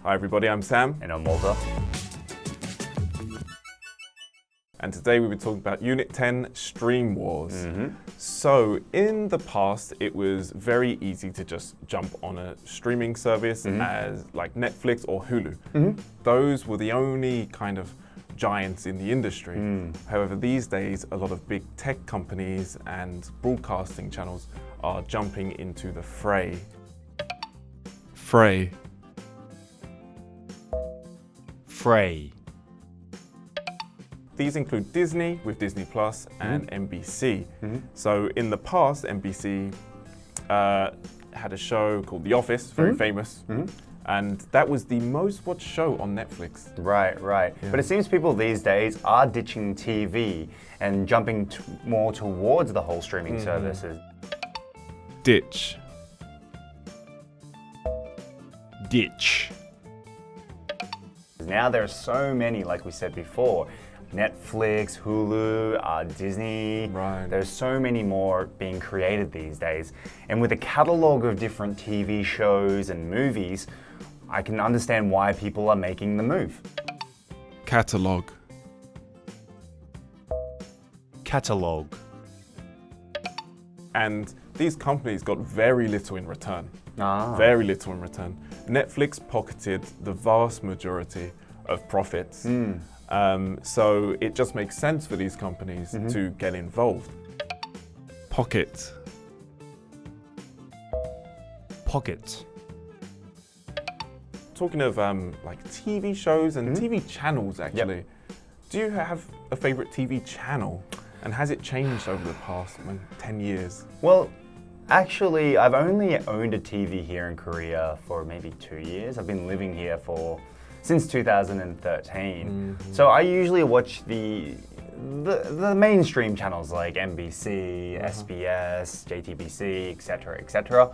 Hi everybody, I'm Sam. And I'm Walter. And today we'll be talking about Unit 10, Stream Wars. So in the past, it was very easy to just jump on a streaming service as like Netflix or Hulu. Those were the only kind of giants in the industry. However, these days, a lot of big tech companies and broadcasting channels are jumping into the fray. Fray. Fray. These include Disney with Disney Plus and NBC. So in the past, NBC had a show called The Office, very famous, and that was the most watched show on Netflix. Right. Yeah. But it seems people these days are ditching TV and jumping more towards the whole streaming services. Ditch. Ditch. Now there are so many, like we said before, Netflix, Hulu, Disney. Right. There's so many more being created these days. And with a catalogue of different TV shows and movies, I can understand why people are making the move. Catalog. Catalogue. And these companies got very little in return. Ah. Very little in return. Netflix pocketed the vast majority of profits. So it just makes sense for these companies to get involved. Pocket. Pocket. Talking of like TV shows and TV channels, actually, do you have a favorite TV channel? And has it changed over the past 10 years? Well, actually, I've only owned a TV here in Korea for maybe 2 years. I've been living here since 2013. So I usually watch the mainstream channels like NBC, SBS, JTBC, etc.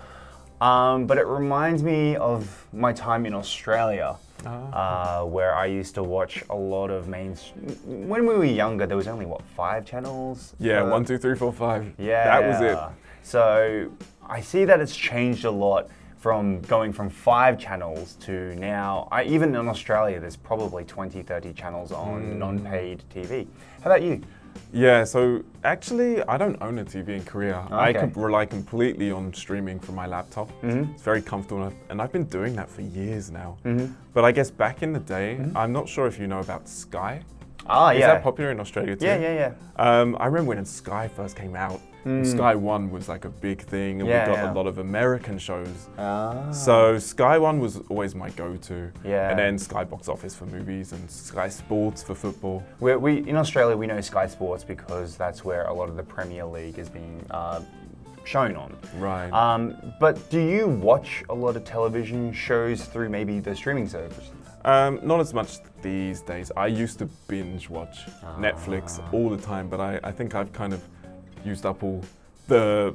But it reminds me of my time in Australia, where I used to watch a lot of when we were younger, there was only 5 channels? Yeah, 1, 2, 3, 4, 5. Yeah. That was it. So I see that it's changed a lot from going from 5 channels to now, even in Australia, there's probably 20, 30 channels on non-paid TV. How about you? Yeah, so actually, I don't own a TV in Korea. I Okay. could rely completely on streaming from my laptop. It's very comfortable, and I've been doing that for years now. But I guess back in the day, I'm not sure if you know about Sky. Is that popular in Australia too? Yeah. I remember when Sky first came out, Sky One was like a big thing, and we got a lot of American shows. So Sky One was always my go-to. Yeah. And then Sky Box Office for movies and Sky Sports for football. We in Australia, we know Sky Sports because that's where a lot of the Premier League is being shown on. Right. But do you watch a lot of television shows through maybe the streaming service? Not as much these days. I used to binge watch Netflix all the time, but I think I've kind of used up all the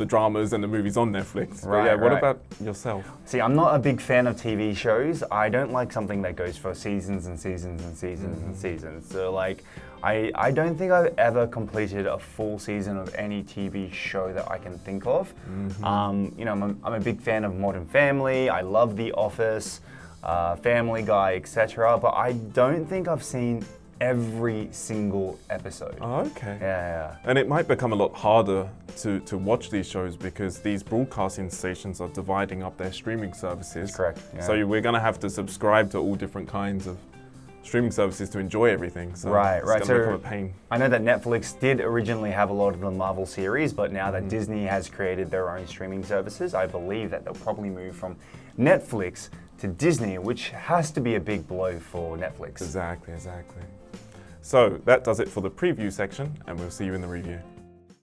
dramas and the movies on Netflix. But yeah, what about yourself? See, I'm not a big fan of TV shows. I don't like something that goes for seasons and seasons and seasons and seasons. So like, I don't think I've ever completed a full season of any TV show that I can think of. You know, I'm a big fan of Modern Family. I love The Office, Family Guy, etc. But I don't think I've seen every single episode. Oh, okay. Yeah. And it might become a lot harder to watch these shows because these broadcasting stations are dividing up their streaming services. Correct. Yeah. So we're going to have to subscribe to all different kinds of streaming services to enjoy everything. So Right. It's going to So become a pain. I know that Netflix did originally have a lot of the Marvel series, but now that Disney has created their own streaming services, I believe that they'll probably move from Netflix to Disney, which has to be a big blow for Netflix. Exactly. So that does it for the preview section, and we'll see you in the review.